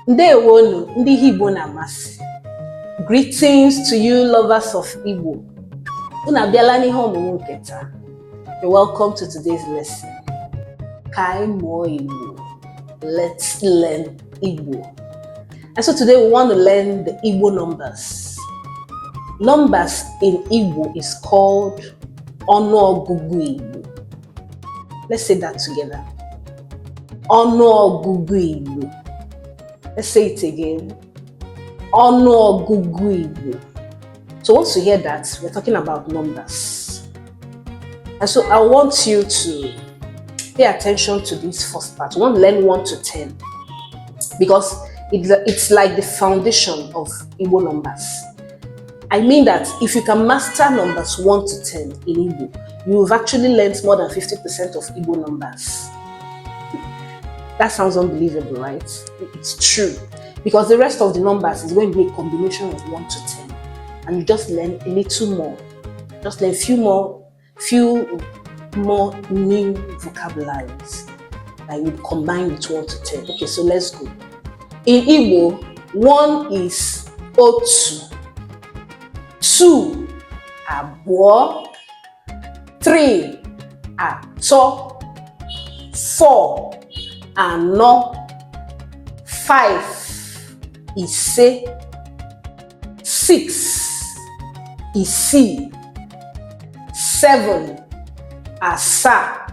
Ndewonu, ndị Igbo na-amasị. Greetings to you lovers of Igbo. Unu abịala n'ihe ọmụmụ nke taa. You're welcome to today's lesson. Ka anyị mụọ Igbo. Let's learn Igbo. And so today we want to learn the Igbo numbers. Numbers in Igbo is called Ọnụọgụgụ Igbo. Let's say that together. Ọnụọgụgụ Igbo. Let's say it again. Ọnụọgụgụ Igbo. So once you hear that, we're talking about numbers. And so I want you to pay attention to this first part. We want to learn 1 to 10 because it's like the foundation of Igbo numbers. I mean that if you can master numbers 1 to 10 in Igbo, you've actually learned more than 50% of Igbo numbers. That sounds unbelievable, right? It's true. Because the rest of the numbers is going to be a combination of 1 to 10. And you just learn a little more. Just learn few more new vocabularies that you combine with 1 to 10. Okay, so let's go. In Igbo, 1 is otu, 2 abụọ, 3 atọ, 4 anọ, 5 ise, 6 isii, 7 asaa,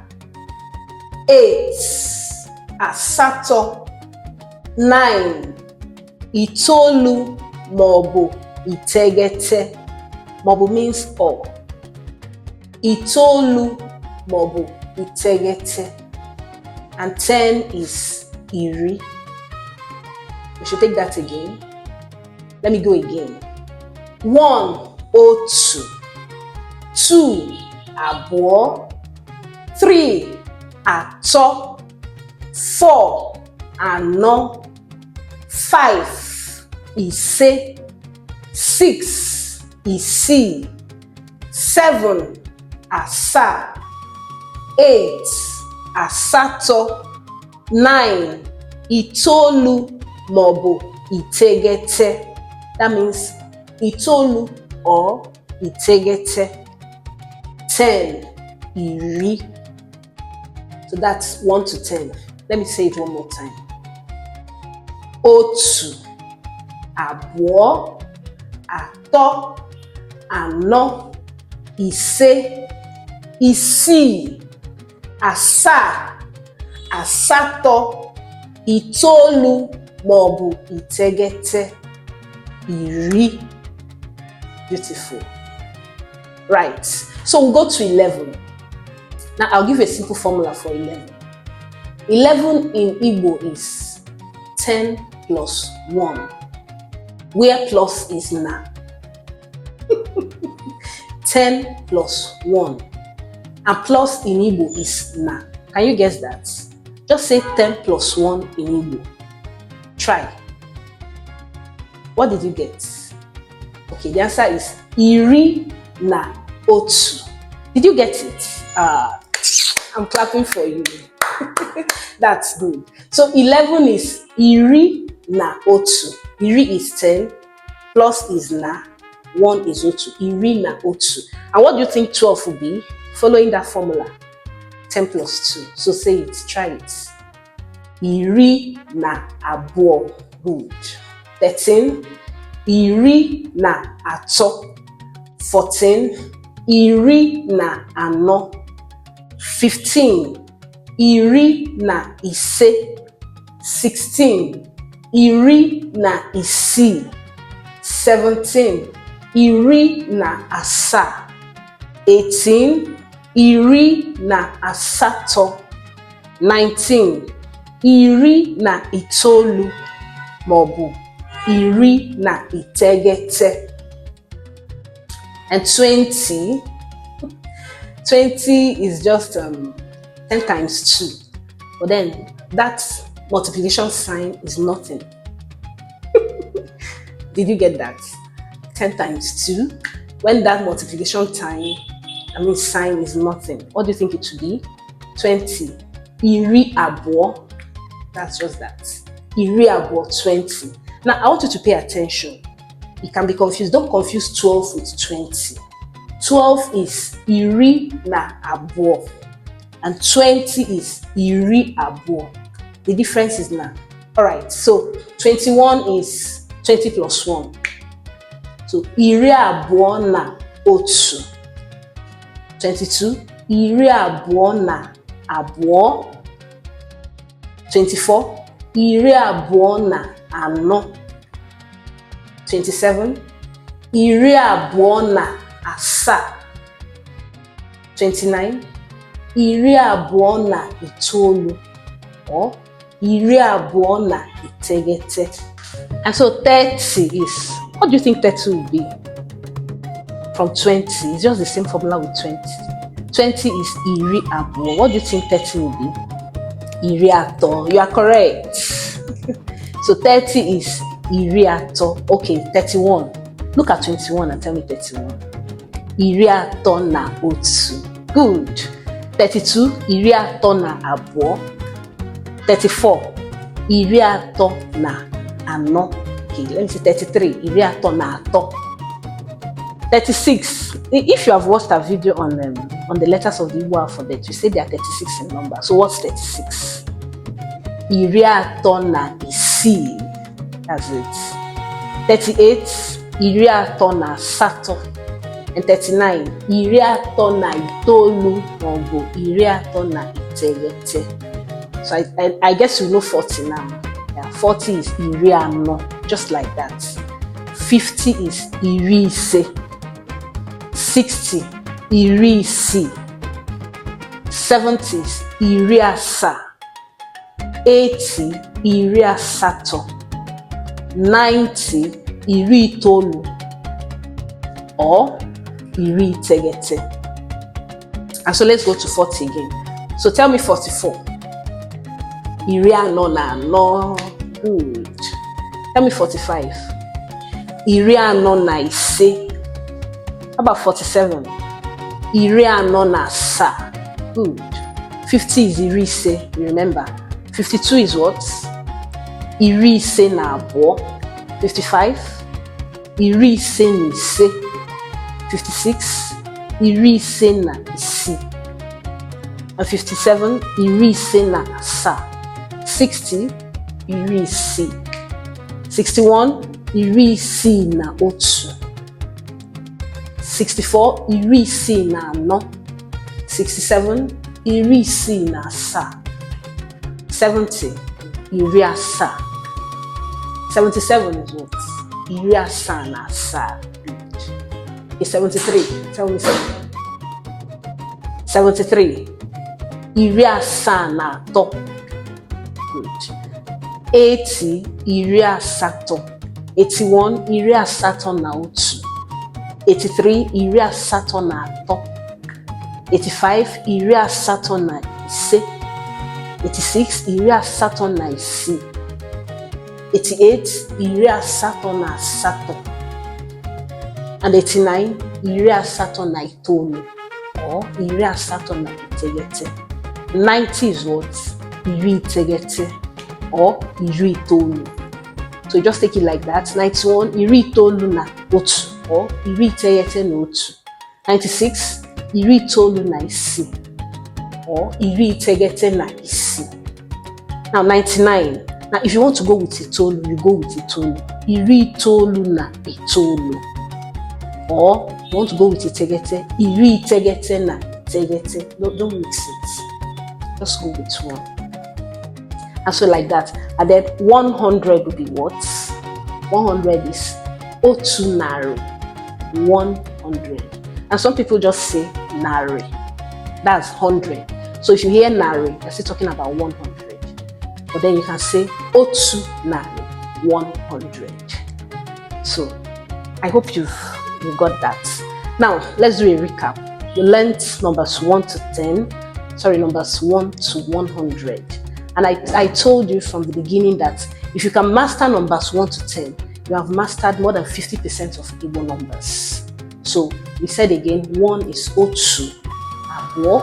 8 asatọ, 9 itoolu maọbụ iteghete maọbụ means all. Itoolu maọbụ iteghete. And 10 is iri. We should take that again. Let me go again. 1 otu, 2 abụọ, 3 atọ, 4 anọ, 5 ise, 6 isii, 7 asaa, 8 asatọ, 9 itoolu maọbụ iteghete. That means itoolu or iteghete. 10 iri. So that's 1 to 10. Let me say it one more time. Otu abụọ, atọ, anọ, ise, isii, asaa, asatọ, itoolu maọbụ iteghete, iri. Beautiful. Right. So we'll go to 11. Now I'll give you a simple formula for 11. 11 in Igbo is 10 plus 1, where plus is na. 10 plus 1. And plus in Igbo is na. Can you guess that? Just say 10 plus 1 in Igbo. Try. What did you get? Okay, the answer is iri na otu. Did you get it? I'm clapping for you. That's good. So 11 is iri na otu. Iri is 10, plus is na, 1 is otu. Iri na otu. And what do you think 12 will be? Following that formula. 10 plus 2. So say it, try it. Iri na abụọ. Good. 13. Iri na atọ. 14. Iri na anọ. 15. Iri na ise. 16. Iri na isii. 17. Iri na asaa. 18. Iri na asatọ. 19. Iri na itoolu maọbụ iri na iteghete. And 20. 20 is just 10 times 2. But then that multiplication sign is nothing. Did you get that? 10 times 2. When that multiplication sign is nothing. What do you think it should be? 20. Iri abụọ. That's just that. iri abụọ, 20. Now, I want you to pay attention. You can be confused. Don't confuse 12 with 20. 12 is iri na abụọ, and 20 is iri abụọ. The difference is now. All right, so 21 is 20 plus 1. So iri abụọ na otu. 22, iri abụọ na abụọ. 24, iri abụọ na anọ. 27, iri abụọ na asaa. 29, iri abụọ na itoolu, or iri abụọ na iteghete. And so 30 is, what do you think 30 will be? From 20, it's just the same formula with 20. 20 is iri abụọ. What do you think 30 will be? Iri atọ. You are correct. So 30 is iri atọ. Okay, 31. Look at 21 and tell me 31. Iri atọ na otu. Good. 32, iri atọ na abụọ. 34, iri atọ na anọ. Okay, let me see, 33, iri atọ na atọ. 36, if you have watched a video on the letters of the Igbo alphabet, you say there are 36 in number. So what's 36? Iri atọ na isii. That's it. 38, iri atọ na asatọ. And 39, iri atọ na itoolu maọbụ iri atọ na iteghete. So I guess you know 40 now. Yeah, 40 is iri anọ, just like that. 50 is iri ise. 60, iri isii. 70 is iri asaa. 80, iri asatọ. 90, iri itoolu, or iri iteghete. And so let's go to 40 again. So tell me 44. Iri anọ na anọ. Good. Tell me 45. Iri anọ na ise. How about 47? Iri anọ na asaa. Good. 50 is iri ise. You remember? 52 is what? Iri ise na abụọ. 55. Iri ise na ise. 56, iri ise na isii. And 57, iri ise na asaa. 60, iri isii. 61, iri isii na otu. 64, iri isii na anọ. 67, iri isii na asaa. 70, iri asaa. 77 is what? Iri asaa na asaa. Is 73. Tell me something. 73. Iri asaa na atọ. Good. 80. Iri asatọ. 81. Iri asatọ na otu. 83. Iri asatọ na atọ. 85. Iri asatọ na ise. 86. Iri asatọ na isii. 88. Iri asatọ na asatọ. And 89, iri asatọ na itoolu, or iri asatọ na iteghete. 90 is what? Iri iteghete, or iri itoolu. So you just take it like that. 91, iri itoolu na otu, or iri iteghete na otu. 96, iri itoolu na isii, or iri iteghete na isii. Now 99. Now if you want to go with itoolu, you go with itoolu. Iri itoolu na itoolu. Or you want to go with iteghete, iri iteghete na iteghete. Don't mix it. Just go with one. And so like that. And then 100 will be what? 100 is otu narị. 100. And some people just say narị. That's 100. So if you hear narị, you're still talking about 100. But then you can say otu narị. 100. So I hope you got that. Now let's do a recap. You learned numbers 1 to 10, numbers 1 to 100. And I told you from the beginning that if you can master numbers 1 to 10, you have mastered more than 50% of Igbo numbers. So we said again, 1 is otu, abụọ,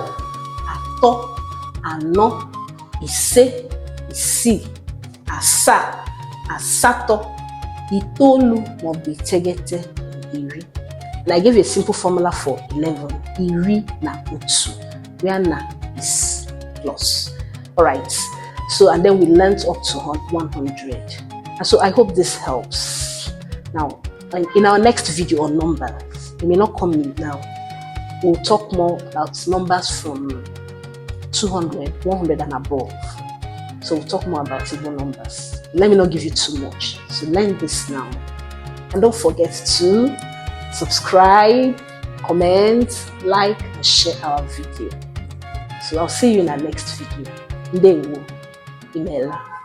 atọ, anọ, ise, isii, asaa, asatọ, itoolu, maọbụ itegete, iri. And I gave you a simple formula for 11, iri na otu, where na is plus. All right. So, and then we learned up to 100. And so I hope this helps. Now, in our next video on numbers, it may not come in now. We'll talk more about numbers from 200, 100 and above. So we'll talk more about Igbo numbers. Let me not give you too much. So learn this now. And don't forget to subscribe, comment, like, and share our video. So I'll see you in our next video. Ndewo. Imela.